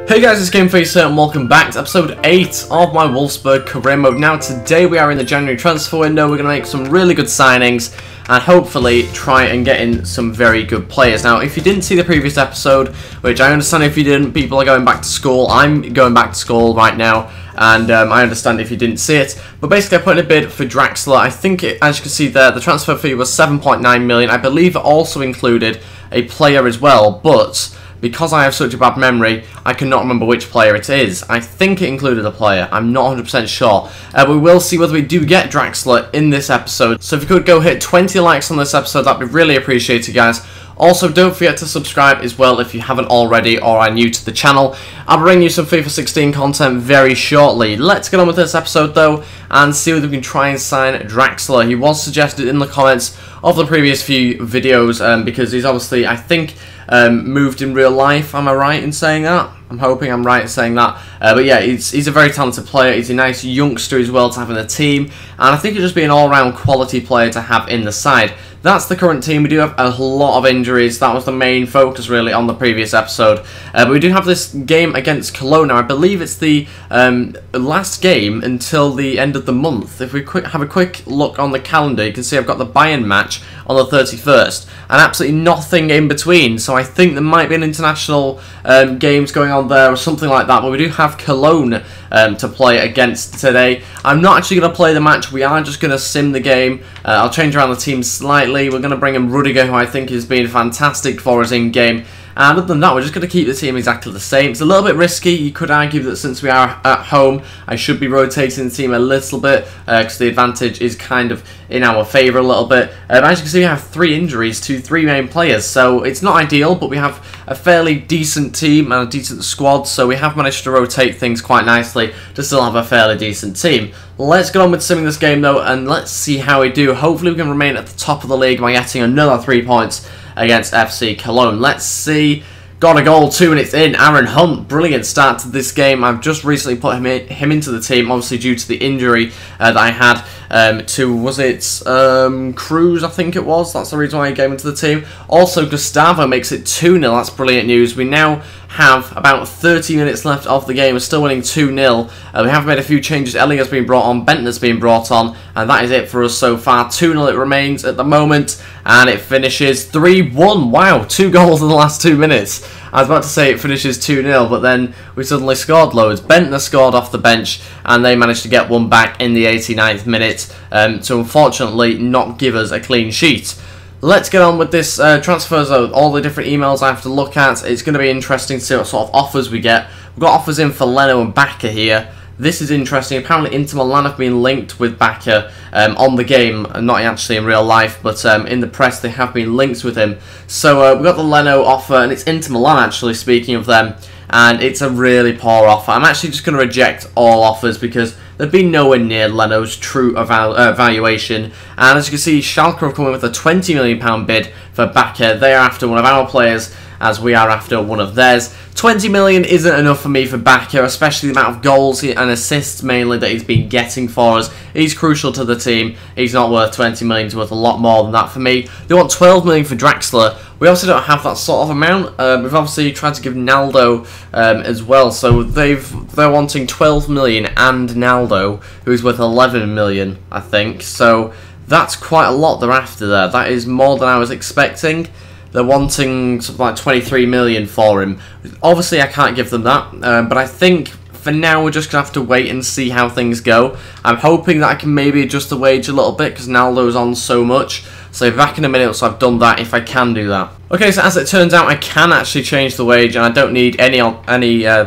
Hey guys, it's GameFace here and welcome back to episode 8 of my Wolfsburg career mode. Now today we are in the January transfer window. We're going to make some really good signings and hopefully try and get in some very good players. Now if you didn't see the previous episode, which I understand if you didn't, people are going back to school. I'm going back to school right now and I understand if you didn't see it. But basically I put in a bid for Draxler. I think, as you can see there, the transfer fee was 7.9 million. I believe it also included a player as well, but because I have such a bad memory, I cannot remember which player it is. I think it included a player. I'm not 100% sure. We will see whether we do get Draxler in this episode. So if you could go hit 20 likes on this episode, that'd be really appreciated, guys. Also, don't forget to subscribe as well if you haven't already or are new to the channel. I'll bring you some FIFA 16 content very shortly. Let's get on with this episode though and see whether we can try and sign Draxler. He was suggested in the comments of the previous few videos because he's obviously, I think, moved in real life. Am I right in saying that? I'm hoping I'm right in saying that. But yeah, he's a very talented player. He's a nice youngster as well to have in the team. And I think he'll just be an all-round quality player to have in the side. That's the current team. We do have a lot of injuries. That was the main focus really on the previous episode. But we do have this game against Cologne. Now I believe it's the last game until the end of the month. If we have a quick look on the calendar, you can see I've got the Bayern match on the 31st. And absolutely nothing in between. So I think there might be an international games going on there or something like that. But we do have Cologne to play against today. I'm not actually going to play the match. We are just going to sim the game. I'll change around the team slightly. We're going to bring in Rudiger, who I think has been fantastic for us in game. And other than that, we're just going to keep the team exactly the same. It's a little bit risky. You could argue that since we are at home, I should be rotating the team a little bit because the advantage is kind of in our favour a little bit. As you can see, we have 3 injuries to 3 main players, so it's not ideal, but we have a fairly decent team and a decent squad, so we have managed to rotate things quite nicely to still have a fairly decent team. Let's get on with simming this game though, and let's see how we do. Hopefully we can remain at the top of the league by getting another 3 points against FC Cologne. Let's see. Got a goal, 2 minutes in. Aaron Hunt, brilliant start to this game. I've just recently put him into the team, obviously due to the injury that I had to, was it Cruz, I think it was. That's the reason why I came into the team. Also, Gustavo makes it 2-0. That's brilliant news. We now have about 30 minutes left of the game. We're still winning 2-0. We have made a few changes. Ellie has been brought on, Bentner's been brought on, and that is it for us so far. 2-0 it remains at the moment, and it finishes 3-1. Wow, 2 goals in the last 2 minutes. I was about to say it finishes 2-0, but then we suddenly scored loads. Bentner scored off the bench, and they managed to get one back in the 89th minute to unfortunately not give us a clean sheet. Let's get on with this transfer zone. All the different emails I have to look at. It's going to be interesting to see what sort of offers we get. We've got offers in for Leno and Bakker here. This is interesting. Apparently Inter Milan have been linked with Bakker on the game, not actually in real life, but in the press they have been linked with him. So we've got the Leno offer, and it's Inter Milan actually, speaking of them, and it's a really poor offer. I'm actually just going to reject all offers because they've been nowhere near Leno's true valuation. And as you can see, Schalke have come in with a £20 million bid for Bakker. They are after one of our players, as we are after one of theirs. 20 million isn't enough for me for Bakker, especially the amount of goals and assists mainly that he's been getting for us. He's crucial to the team. He's not worth 20 million, he's worth a lot more than that for me. They want 12 million for Draxler. We also don't have that sort of amount. We've obviously tried to give Naldo as well, so they're wanting 12 million and Naldo, who's worth 11 million, I think. So that's quite a lot they're after there. That is more than I was expecting. They're wanting something like 23 million for him. Obviously, I can't give them that, but I think for now we're just going to have to wait and see how things go. I'm hoping that I can maybe adjust the wage a little bit because Naldo's on so much. So back in a minute, so I've done that if I can do that. Okay, so as it turns out, I can actually change the wage, and I don't need any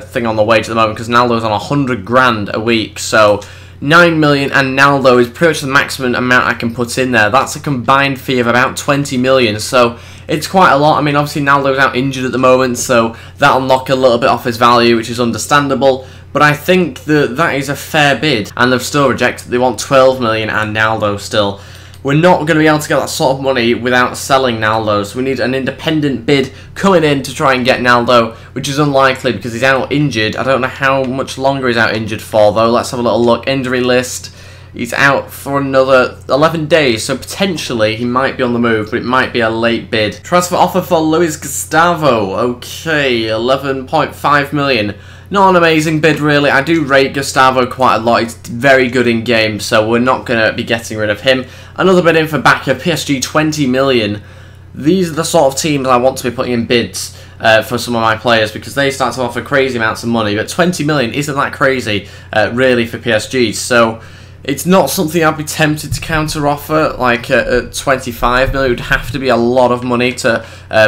thing on the wage at the moment because Naldo's on 100 grand a week. So 9 million and Naldo is pretty much the maximum amount I can put in there. That's a combined fee of about 20 million, so it's quite a lot. I mean, obviously Naldo's out injured at the moment, so that'll knock a little bit off his value, which is understandable. But I think that is a fair bid, and they've still rejected. They want 12 million and Naldo still. We're not going to be able to get that sort of money without selling Naldo, so we need an independent bid coming in to try and get Naldo, which is unlikely because he's out injured. I don't know how much longer he's out injured for, though. Let's have a little look. Injury list. He's out for another 11 days, so potentially he might be on the move, but it might be a late bid. Transfer offer for Luis Gustavo. Okay, 11.5 million. Not an amazing bid, really. I do rate Gustavo quite a lot. He's very good in game, so we're not going to be getting rid of him. Another bid in for Bakker, PSG 20 million. These are the sort of teams I want to be putting in bids for some of my players, because they start to offer crazy amounts of money, but 20 million isn't that crazy, really, for PSG. So it's not something I'd be tempted to counter-offer, like at 25 million. It would have to be a lot of money to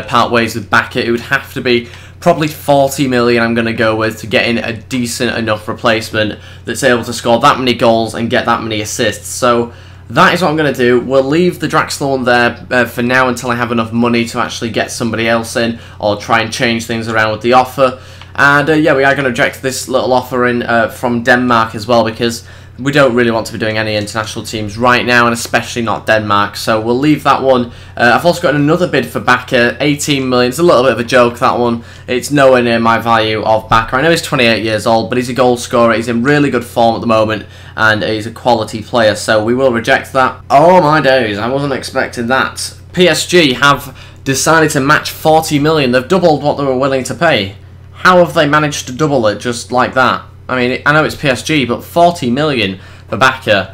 part ways with Bakker. It would have to be probably 40 million I'm going to go with to get in a decent enough replacement that's able to score that many goals and get that many assists. So that is what I'm going to do. We'll leave the Draxler one there for now until I have enough money to actually get somebody else in or try and change things around with the offer. And yeah, we are going to reject this little offer in from Denmark as well, because we don't really want to be doing any international teams right now, and especially not Denmark, so we'll leave that one. I've also got another bid for Bakker, 18 million. It's a little bit of a joke, that one. It's nowhere near my value of Bakker. I know he's 28 years old, but he's a goal scorer. He's in really good form at the moment, and he's a quality player, so we will reject that. Oh my days, I wasn't expecting that. PSG have decided to match 40 million. They've doubled what they were willing to pay. How have they managed to double it just like that? I mean, I know it's PSG, but 40 million for Bakker,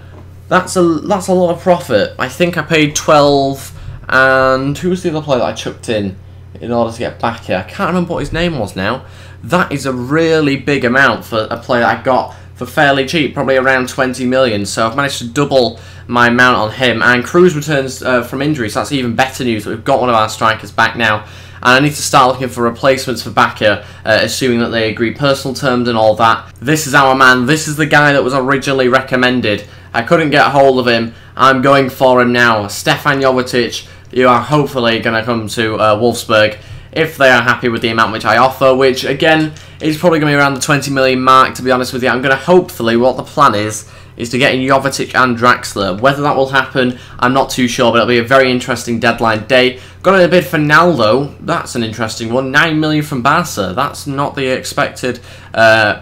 that's a lot of profit. I think I paid 12, and who was the other player that I chucked in order to get Bakker? I can't remember what his name was now. That is a really big amount for a player I got for fairly cheap, probably around 20 million. So I've managed to double my amount on him, and Cruz returns from injury, so that's even better news that we've got one of our strikers back now. And I need to start looking for replacements for Bakker, assuming that they agree personal terms and all that. This is our man. This is the guy that was originally recommended. I couldn't get a hold of him. I'm going for him now. Stefan Jovetic, you are hopefully going to come to Wolfsburg if they are happy with the amount which I offer, which, again, is probably going to be around the 20 million mark, to be honest with you. I'm going to hopefully, what the plan is to get in Jovetic and Draxler. Whether that will happen, I'm not too sure, but it'll be a very interesting deadline day. Got in a bid for Naldo. That's an interesting one. 9 million from Barca. That's not the expected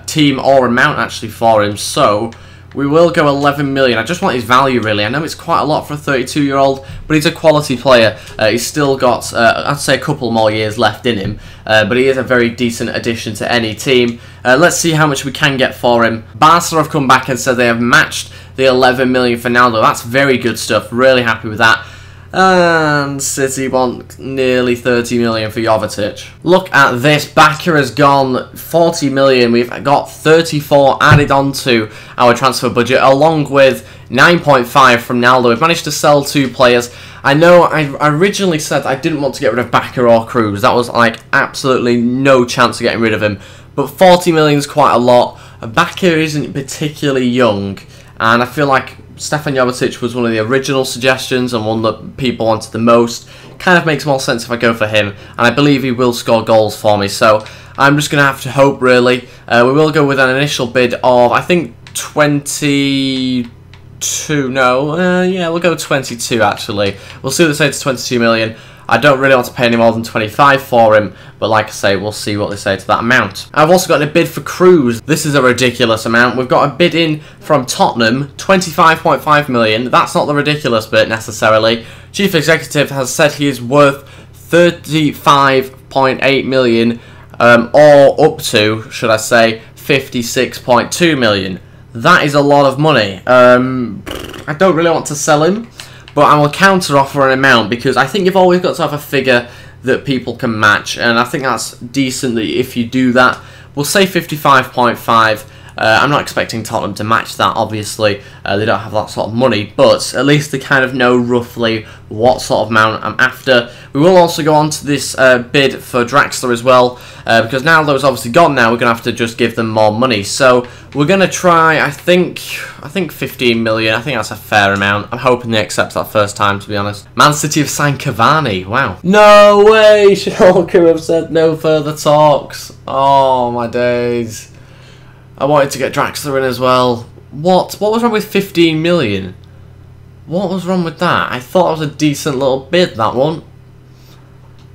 team or amount, actually, for him. So we will go 11 million. I just want his value, really. I know it's quite a lot for a 32-year-old, but he's a quality player. He's still got, I'd say, a couple more years left in him, but he is a very decent addition to any team. Let's see how much we can get for him. Barca have come back and said they have matched the 11 million for Naldo. That's very good stuff. Really happy with that. And City want nearly 30 million for Jovetic. Look at this. Bakker has gone 40 million. We've got 34 added onto our transfer budget, along with 9.5 from Naldo. We've managed to sell 2 players. I know I originally said I didn't want to get rid of Bakker or Cruz. That was like absolutely no chance of getting rid of him. But 40 million is quite a lot. Bakker isn't particularly young, and I feel like Stefan Jovetic was one of the original suggestions and one that people wanted the most. Kind of makes more sense if I go for him, and I believe he will score goals for me, so I'm just going to have to hope, really. We will go with an initial bid of, I think, 22, yeah, we'll go 22, actually. We'll see what they say to 22 million. I don't really want to pay any more than 25 for him, but like I say, we'll see what they say to that amount. I've also got a bid for Cruz. This is a ridiculous amount. We've got a bid in from Tottenham, 25.5 million. That's not the ridiculous bit, necessarily. Chief Executive has said he is worth 35.8 million, or up to, should I say, 56.2 million. That is a lot of money. I don't really want to sell him, but I will counter-offer an amount, because I think you've always got to have a figure that people can match, and I think that's decent that if you do that. We'll say 55.5. I'm not expecting Tottenham to match that, obviously. They don't have that sort of money, but at least they kind of know roughly what sort of amount I'm after. We will also go on to this bid for Draxler as well, because now that it's obviously gone now, we're going to have to just give them more money. So we're going to try, I think 15 million. I think that's a fair amount. I'm hoping they accept that first time, to be honest. Man City have signed Cavani. Wow. No way! Schalke have said no further talks. Oh, my days. I wanted to get Draxler in as well. What was wrong with 15 million? What was wrong with that? I thought it was a decent little bid, that one.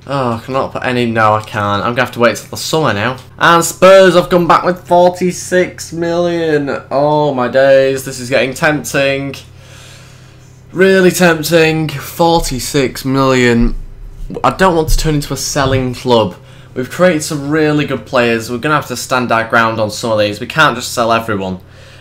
Oh, I cannot put any... No, I can't. I'm going to have to wait till the summer now. And Spurs have come back with 46 million. Oh, my days. This is getting tempting. Really tempting. 46 million. I don't want to turn into a selling club. We've created some really good players. We're going to have to stand our ground on some of these. We can't just sell everyone.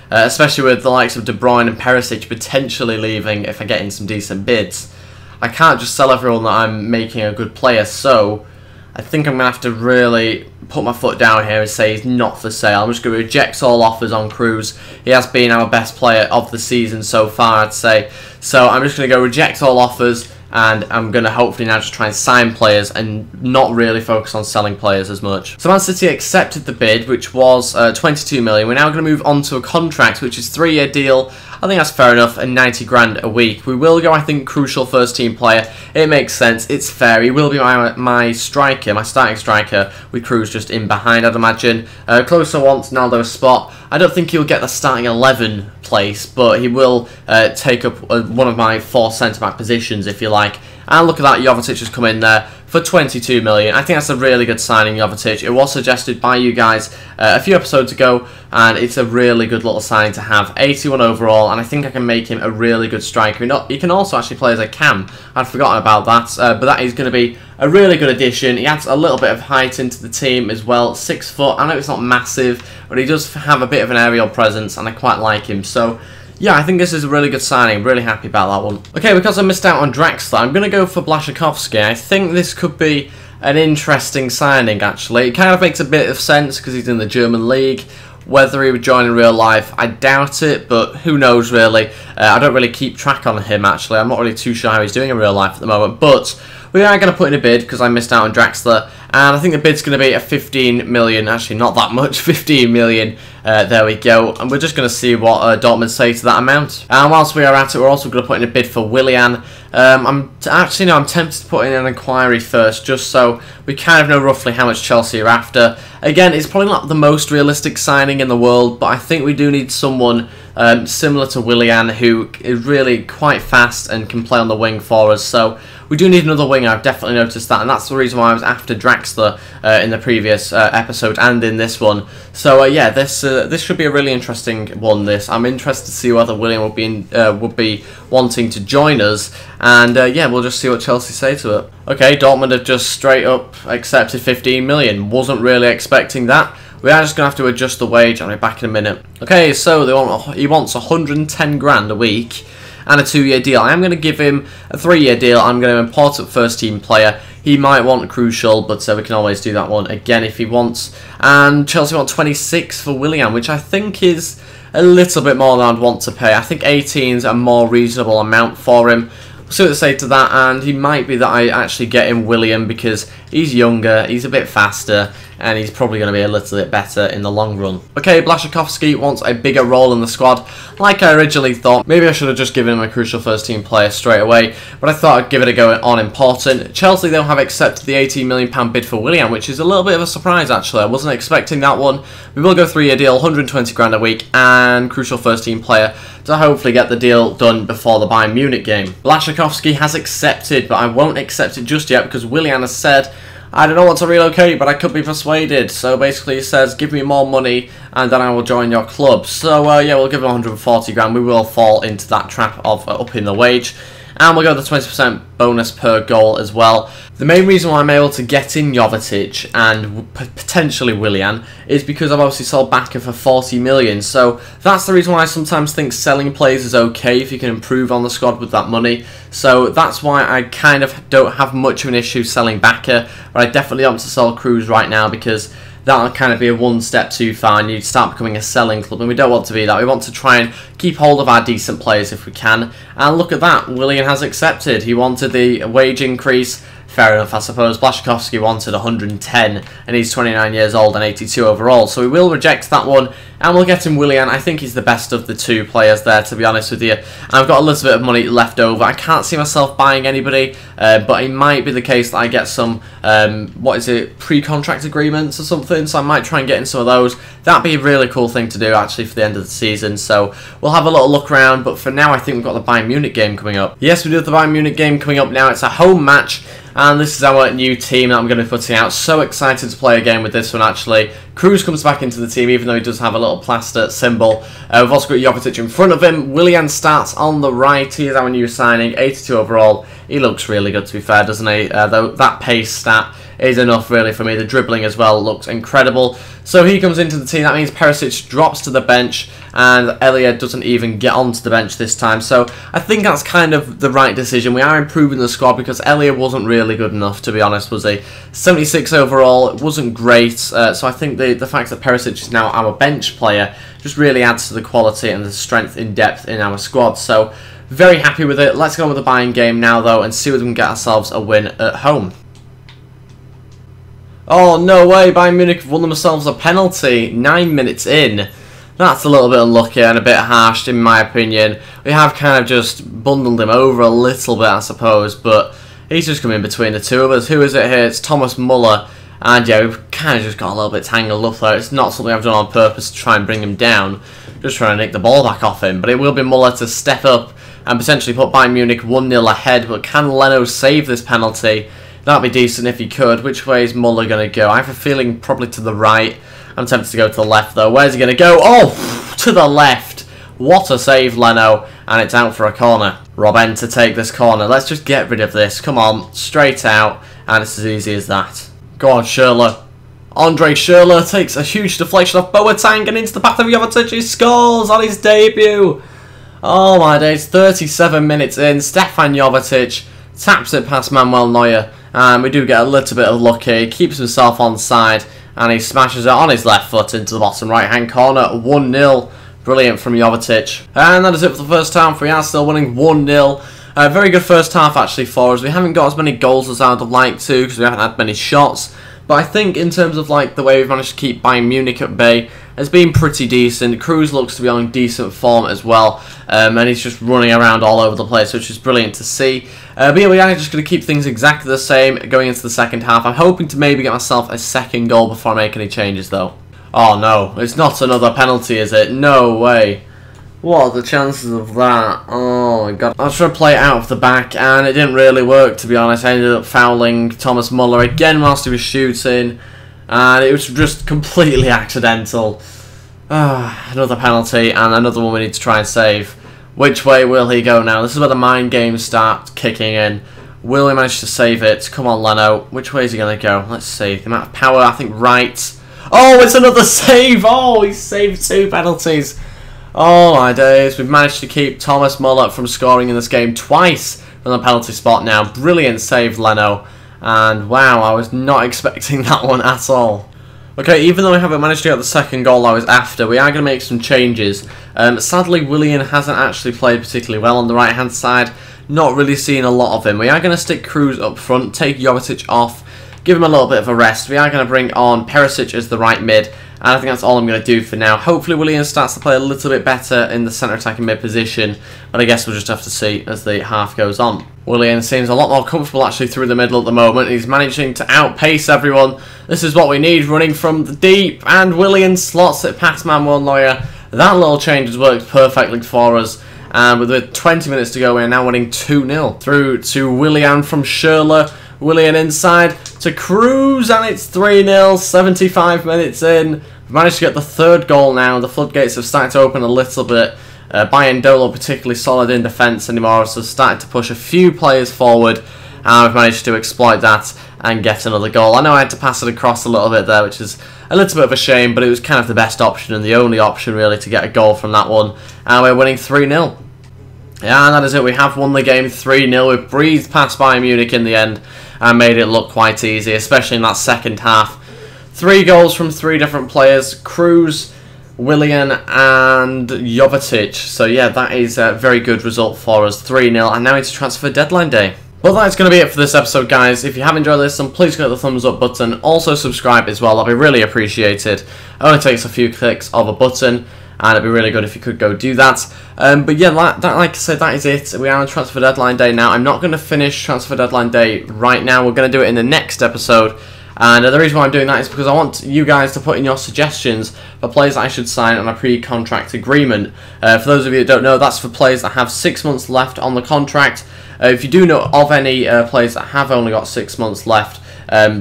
Especially with the likes of De Bruyne and Perisic potentially leaving if I get in some decent bids. I can't just sell everyone that I'm making a good player, so I think I'm going to have to really put my foot down here and say he's not for sale. I'm just going to reject all offers on Cruz. He has been our best player of the season so far, I'd say. So I'm just going to go reject all offers, and I'm going to hopefully now just try and sign players and not really focus on selling players as much. So Man City accepted the bid, which was 22 million. We're now going to move on to a contract, which is a 3-year deal. I think that's fair enough, and 90 grand a week. We will go, I think, crucial first team player. It makes sense, it's fair. He will be my striker, my starting striker, with Cruz just in behind, I'd imagine. Closer wants Naldo's spot. I don't think he'll get the starting 11 place, but he will take up one of my 4 centre-back positions, if you like. And look at that, Jovetic has come in there for 22 million. I think that's a really good signing, Jovetic. It was suggested by you guys a few episodes ago, and it's a really good little signing to have. 81 overall, and I think I can make him a really good striker. He can also actually play as a cam. I'd forgotten about that, but that is going to be a really good addition. He adds a little bit of height into the team as well. 6 foot. I know it's not massive, but he does have a bit of an aerial presence, and I quite like him. So yeah, I think this is a really good signing. I'm really happy about that one. Okay, because I missed out on Draxler, I'm going to go for Blaszczykowski. I think this could be an interesting signing, actually. It kind of makes a bit of sense because he's in the German league. Whether he would join in real life, I doubt it, but who knows, really. I don't really keep track on him, actually. I'm not really too sure how he's doing in real life at the moment, but we are going to put in a bid because I missed out on Draxler, and I think the bid's going to be a 15 million, actually not that much, 15 million, there we go, and we're just going to see what Dortmund say to that amount. And whilst we are at it, we're also going to put in a bid for Willian. I'm tempted to put in an inquiry first, just so we kind of know roughly how much Chelsea are after. Again, it's probably not the most realistic signing in the world, but I think we do need someone similar to Willian, who is really quite fast and can play on the wing for us, so we do need another winger. I've definitely noticed that, and that's the reason why I was after Draxler in the previous episode and in this one. So yeah, this should be a really interesting one. I'm interested to see whether Willian would be wanting to join us, and yeah, we'll just see what Chelsea say to it. Okay, Dortmund have just straight up accepted 15 million. Wasn't really expecting that. We are just going to have to adjust the wage. I'll be back in a minute. Okay, so he wants 110 grand a week and a 2-year deal. I am going to give him a 3-year deal. I'm going to import a first team player. He might want crucial, but we can always do that one again if he wants. And Chelsea want 26 for Willian, which I think is a little bit more than I'd want to pay. I think 18 is a more reasonable amount for him. We'll see what they say to that, and he might be that I actually get him Willian because he's younger, he's a bit faster, and he's probably going to be a little bit better in the long run. Okay, Blaszczykowski wants a bigger role in the squad. Like I originally thought, maybe I should have just given him a crucial first team player straight away, but I thought I'd give it a go on important. Chelsea, though, have accepted the £18 million bid for Willian, which is a little bit of a surprise, actually. I wasn't expecting that one. We will go 3-year deal, 120 grand a week, and crucial first team player to hopefully get the deal done before the Bayern Munich game. Blaszczykowski has accepted, but I won't accept it just yet because Willian has said, I don't know what to relocate, but I could be persuaded. So basically he says, give me more money and then I will join your club. So yeah, we'll give him 140 grand. We will fall into that trap of upping the wage. And we'll go the 20% bonus per goal as well. The main reason why I'm able to get in Jovetic and potentially Willian is because I've obviously sold Baka for 40 million. So that's the reason why I sometimes think selling players is okay if you can improve on the squad with that money. So that's why I kind of don't have much of an issue selling Baka. But I definitely want to sell Cruz right now because that'll kind of be a one step too far and you'd start becoming a selling club, and we don't want to be that. We want to try and keep hold of our decent players if we can. And look at that, Willian has accepted. He wanted the wage increase. Fair enough, I suppose. Blaszczykowski wanted 110 and he's 29 years old and 82 overall, so we will reject that one and we'll get him Willian. I think he's the best of the two players there, to be honest with you. I've got a little bit of money left over. I can't see myself buying anybody, but it might be the case that I get some pre-contract agreements or something, so I might try and get in some of those. That'd be a really cool thing to do actually for the end of the season, so we'll have a little look around. But for now I think we've got the Bayern Munich game coming up. Yes, we do have the Bayern Munich game coming up now. It's a home match And this is our new team that I'm going to be putting out. So excited to play a game with this one, actually. Cruz comes back into the team, even though he does have a little plaster symbol. We've also got Jovetic in front of him. Willian starts on the right. He is our new signing, 82 overall. He looks really good, to be fair, doesn't he? Though that pace stat is enough, really, for me. The dribbling as well looks incredible. So he comes into the team. That means Perisic drops to the bench, and Elia doesn't even get onto the bench this time. So I think that's kind of the right decision. We are improving the squad because Elia wasn't really good enough, to be honest, was he? 76 overall, it wasn't great. So I think the fact that Perisic is now our bench player just really adds to the quality and the strength in depth in our squad. So very happy with it. Let's go on with the buying game now, though, and see whether we can get ourselves a win at home. Oh, no way, Bayern Munich won themselves a penalty 9 minutes in. That's a little bit unlucky and a bit harsh, in my opinion. We have kind of just bundled him over a little bit, I suppose, but he's just come in between the two of us. Who is it here? It's Thomas Muller. And yeah, we've kind of just got a little bit tangled up there. It's not something I've done on purpose to try and bring him down. Just trying to nick the ball back off him. But it will be Muller to step up and potentially put Bayern Munich 1-0 ahead. But can Leno save this penalty? That'd be decent if he could. Which way is Muller going to go? I have a feeling probably to the right. I'm tempted to go to the left, though. Where's he going to go? Oh, to the left. What a save, Leno. And it's out for a corner. Robben to take this corner. Let's just get rid of this. Come on. Straight out. And it's as easy as that. Go on, Schürrle. Andre Schürrle takes a huge deflection off Boateng and into the path of Jovetic. He scores on his debut. Oh my days. 37 minutes in. Stefan Jovetic taps it past Manuel Neuer. And we do get a little bit of luck here. He keeps himself on side. And he smashes it on his left foot into the bottom right-hand corner. 1-0. Brilliant from Jovetic. And that is it for the first half. We are still winning 1-0. Very good first half, actually, for us. We haven't got as many goals as I would have liked to, because we haven't had many shots. But I think in terms of like the way we've managed to keep Bayern Munich at bay, it's been pretty decent. Cruz looks to be on decent form as well. And he's just running around all over the place, which is brilliant to see. But yeah, we are just going to keep things exactly the same going into the second half. I'm hoping to maybe get myself a second goal before I make any changes, though. Oh no, it's not another penalty, is it? No way. What are the chances of that? Oh my god. I was trying to play it out of the back and it didn't really work, to be honest. I ended up fouling Thomas Muller again whilst he was shooting. And it was just completely accidental. Another penalty and another one we need to try and save. Which way will he go now? This is where the mind games start kicking in. Will he manage to save it? Come on, Leno. Which way is he going to go? Let's see. The amount of power, I think right. Oh, it's another save! Oh, he saved 2 penalties. Oh my days, we've managed to keep Thomas Muller from scoring in this game twice from the penalty spot now. Brilliant save, Leno. And wow, I was not expecting that one at all. Okay, even though I haven't managed to get the second goal I was after, we are going to make some changes. Sadly, Willian hasn't actually played particularly well on the right-hand side. Not really seeing a lot of him. We are going to stick Cruz up front, take Jovetic off, give him a little bit of a rest. We are going to bring on Perisic as the right mid. And I think that's all I'm going to do for now. Hopefully Willian starts to play a little bit better in the centre attacking mid position. But I guess we'll just have to see as the half goes on. Willian seems a lot more comfortable actually through the middle at the moment. He's managing to outpace everyone. This is what we need, running from the deep. And Willian slots it past Manuel Neuer. That little change has worked perfectly for us. And with 20 minutes to go, we're now winning 2-0. Through to Willian from Schürrle. Willian inside to Cruz, and it's 3-0, 75 minutes in. We've managed to get the third goal now. The floodgates have started to open a little bit. Bayern don't look particularly solid in defence anymore, so starting to push a few players forward. And we've managed to exploit that and get another goal. I know I had to pass it across a little bit there, which is a little bit of a shame, but it was kind of the best option and the only option really to get a goal from that one. And we're winning 3-0. Yeah, and that is it. We have won the game 3-0. We've breathed past Bayern Munich in the end and made it look quite easy, especially in that second half. 3 goals from 3 different players. Cruz, Willian and Jovetic. So yeah, that is a very good result for us. 3-0, and now it's transfer deadline day. Well, that's going to be it for this episode, guys. If you have enjoyed this, then please click the thumbs up button. Also subscribe as well. That'd be really appreciated. It only takes a few clicks of a button. And it'd be really good if you could go do that. But yeah, like I said, that is it. We are on transfer deadline day now. I'm not going to finish transfer deadline day right now. We're going to do it in the next episode. And the reason why I'm doing that is because I want you guys to put in your suggestions for players that I should sign on a pre-contract agreement. For those of you that don't know, that's for players that have 6 months left on the contract. If you do know of any players that have only got 6 months left,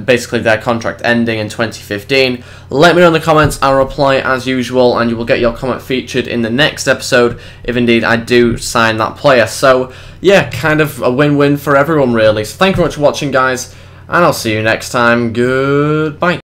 basically their contract ending in 2015, let me know in the comments. I'll reply as usual, and you will get your comment featured in the next episode if indeed I do sign that player. So yeah, kind of a win-win for everyone really. So thank you very much for watching, guys, and I'll see you next time. Goodbye.